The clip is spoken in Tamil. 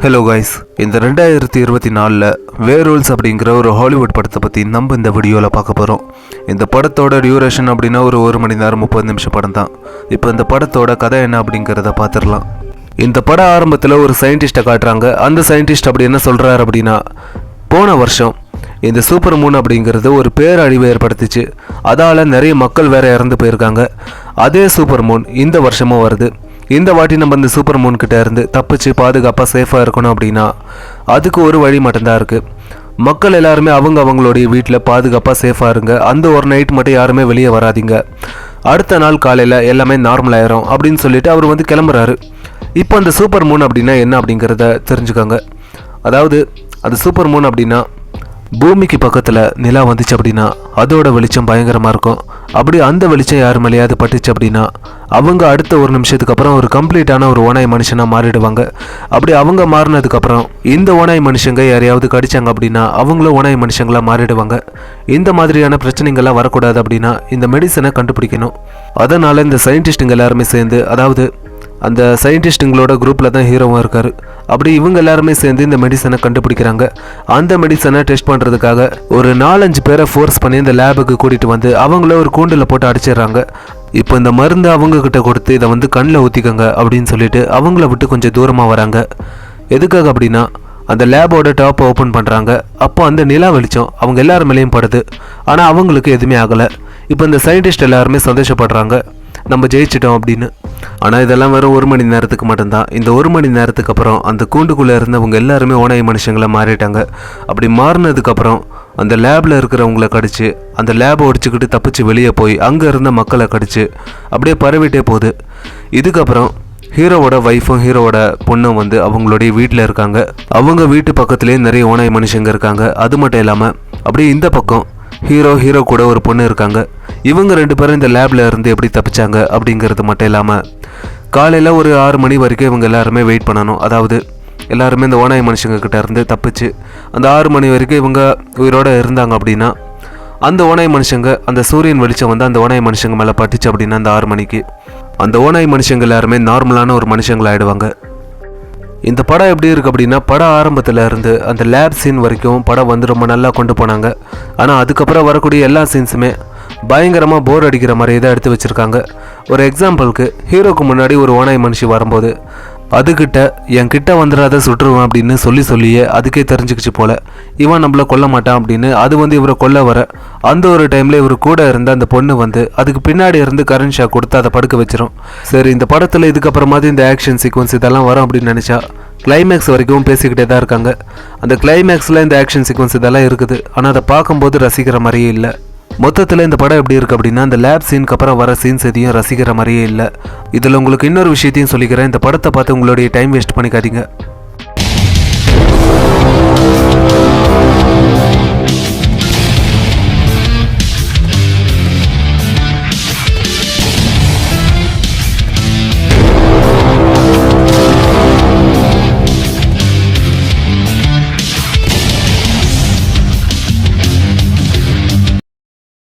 ஹலோ கைஸ், இந்த 2024 வேர்வல்ஸ் அப்படிங்கிற ஒரு ஹாலிவுட் படத்தை பற்றி நம்ம இந்த வீடியோவில் பார்க்க போகிறோம். இந்த படத்தோட டியூரேஷன் அப்படின்னா ஒரு 1 மணி நேரம் 30 நிமிஷம் படம் தான். இப்போ இந்த படத்தோட கதை என்ன அப்படிங்கிறத பார்த்துடலாம். இந்த பட ஆரம்பத்தில் ஒரு சயின்டிஸ்ட்டை காட்டுறாங்க. அந்த சயின்டிஸ்ட் அப்படி என்ன சொல்கிறாரு அப்படின்னா, போன வருஷம் இந்த சூப்பர் மூன் அப்படிங்கிறது ஒரு பேரழிவை ஏற்படுத்திச்சு. அதால் நிறைய மக்கள் வேற இறந்து போயிருக்காங்க. அதே சூப்பர் மூன் இந்த வருஷமும் வருது. இந்த வாட்டி நம்ம இந்த சூப்பர் மூன் கிட்ட இருந்து தப்பிச்சு பாதுகாப்பாக சேஃபாக இருக்கணும் அப்படின்னா அதுக்கு ஒரு வழி மட்டும்தான் இருக்குது. மக்கள் எல்லாருமே அவங்களுடைய வீட்டில் பாதுகாப்பாக சேஃபாக இருங்க. அந்த ஒரு நைட் மட்டும் யாருமே வெளியே வராதிங்க. அடுத்த நாள் காலையில் எல்லாமே நார்மல் ஆயிரும் அப்படின்னு சொல்லிட்டு அவர் கிளம்புறாரு. இப்போ அந்த சூப்பர் மூன் அப்படின்னா என்ன அப்படிங்கிறத தெரிஞ்சுக்கோங்க. அதாவது அந்த சூப்பர் மூன் அப்படின்னா பூமிக்கு பக்கத்தில் நிலா வந்துச்சு அப்படின்னா அதோட வெளிச்சம் பயங்கரமாக இருக்கும். அப்படி அந்த வெளிச்சம் யார் மேலேயாவது பட்டுச்சு அப்படின்னா அவங்க அடுத்த ஒரு நிமிஷத்துக்கு அப்புறம் ஒரு கம்ப்ளீட்டான ஒரு ஓனாய் மனுஷனாக மாறிடுவாங்க. அப்படி அவங்க மாறினதுக்கப்புறம் இந்த ஓனாய் மனுஷங்க யாரையாவது கடிச்சாங்க அப்படின்னா அவங்களும் ஓனாய் மனுஷங்களாக மாறிடுவாங்க. இந்த மாதிரியான பிரச்சனைகள்லாம் வரக்கூடாது அப்படின்னா இந்த மெடிசனை கண்டுபிடிக்கணும். அதனால் இந்த சயின்டிஸ்ட்டுங்க எல்லாருமே சேர்ந்து, அதாவது அந்த சயின்டிஸ்ட்டுங்களோட குரூப்பில் தான் ஹீரோவும் இருக்கார். அப்படி இவங்க எல்லாருமே சேர்ந்து இந்த மெடிசனை கண்டுபிடிக்கிறாங்க. அந்த மெடிசனை டெஸ்ட் பண்ணுறதுக்காக ஒரு 4-5 பேரை ஃபோர்ஸ் பண்ணி இந்த லேபுக்கு கூட்டிகிட்டு வந்து அவங்கள ஒரு கூண்டில் போட்டு அடிச்சிடுறாங்க. இப்போ இந்த மருந்து அவங்கக்கிட்ட கொடுத்து இதை கண்ணில் ஊற்றிக்கோங்க அப்படின்னு சொல்லிட்டு அவங்கள விட்டு கொஞ்சம் தூரமாக வராங்க. எதுக்காக அப்படின்னா அந்த லேபோட டாப்பை ஓப்பன் பண்ணுறாங்க. அப்போ அந்த நிலா வெளிச்சம் அவங்க எல்லார் மேலேயும் படுது. ஆனால் அவங்களுக்கு எதுவுமே ஆகலை. இப்போ இந்த சயின்டிஸ்ட் எல்லாருமே சந்தோஷப்படுறாங்க, நம்ம ஜெயிச்சிட்டோம் அப்படின்னு. ஆனால் இதெல்லாம் வெறும் 1 மணி நேரத்துக்கு மட்டும்தான். இந்த 1 மணி நேரத்துக்கு அப்புறம் அந்த கூண்டுக்குள்ளே இருந்தவங்க எல்லாருமே ஓனாய் மனுஷங்களை மாறிட்டாங்க. அப்படி மாறினதுக்கப்புறம் அந்த லேபில் இருக்கிறவங்கள கடிச்சு அந்த லேபை ஒடிச்சுக்கிட்டு தப்பிச்சு வெளியே போய் அங்கே இருந்த மக்களை கடிச்சு அப்படியே பரவிட்டே போகுது. இதுக்கப்புறம் ஹீரோவோட ஒய்ஃபும் ஹீரோவோட பொண்ணும் அவங்களுடைய வீட்டில் இருக்காங்க. அவங்க வீட்டு பக்கத்துலேயே நிறைய ஓனாய் மனுஷங்க இருக்காங்க. அது மட்டும் இல்லாமல் அப்படியே இந்த பக்கம் ஹீரோ கூட ஒரு பொண்ணு இருக்காங்க. இவங்க 2 பேரும் இந்த லேபில் இருந்து எப்படி தப்பிச்சாங்க அப்படிங்கிறது மட்டும் இல்லாமல் காலையில் ஒரு 6 மணி வரைக்கும் இவங்க எல்லாருமே வெயிட் பண்ணணும். அதாவது எல்லாருமே இந்த ஓனாய் மனுஷங்க கிட்ட இருந்து தப்பிச்சு அந்த 6 மணி வரைக்கும் இவங்க உயிரோடு இருந்தாங்க அப்படின்னா அந்த ஓனாய் மனுஷங்க அந்த சூரியன் வெளிச்சம் அந்த ஓனாய் மனுஷங்க மேலே பட்டுச்சு அப்படின்னா அந்த 6 மணிக்கு அந்த ஓனாய் மனுஷங்க எல்லாருமே நார்மலான ஒரு மனுஷங்களாகிடுவாங்க. இந்த படம் எப்படி இருக்குது அப்படின்னா, படம் ஆரம்பத்தில் இருந்து அந்த லேப் சீன் வரைக்கும் படம் ரொம்ப நல்லா கொண்டு போனாங்க. ஆனால் அதுக்கப்புறம் வரக்கூடிய எல்லா சீன்ஸுமே பயங்கரமாக போர் அடிக்கிற மாதிரி தான் எடுத்து வச்சுருக்காங்க. ஒரு எக்ஸாம்பிளுக்கு, ஹீரோக்கு முன்னாடி ஒரு ஓனாய் மனுஷி வரும்போது அதுக்கிட்ட என்கிட்ட வந்துடாத சுற்றுவேன் அப்படின்னு சொல்லியே அதுக்கே தெரிஞ்சுக்கிச்சு போல இவன் நம்மளை கொல்ல மாட்டான் அப்படின்னு. அது இவரை கொல்ல வர அந்த ஒரு டைமில் இவர் கூட இருந்த அந்த பொண்ணு அதுக்கு பின்னாடி இருந்து கரண்ட் ஷாக் கொடுத்து அதை படுக்க வச்சிரும். சரி, இந்த படத்தில் இதுக்கப்புறமாதிரி இந்த ஆக்ஷன் சீக்வன்ஸ் இதெல்லாம் வரும் அப்படின்னு நினச்சா கிளைமேக்ஸ் வரைக்கும் பேசிக்கிட்டே தான் இருக்காங்க. அந்த கிளைமேக்ஸில் இந்த ஆக்ஷன் சீக்வன்ஸ் இதெல்லாம் இருக்குது. ஆனால் அதை பார்க்கும்போது ரசிக்கிற மாதிரியே இல்லை. மொத்தத்தில் இந்த படம் எப்படி இருக்குது அப்படின்னா, அந்த லேப் சீனுக்கு அப்புறம் வர சீன்ஸ் எதையும் ரசிக்கிற மாதிரியே இல்லை. இதில் உங்களுக்கு இன்னொரு விஷயத்தையும் சொல்லிக்கிறேன். இந்த படத்தை பார்த்து உங்களுடைய டைம் வேஸ்ட் பண்ணிக்காதீங்க.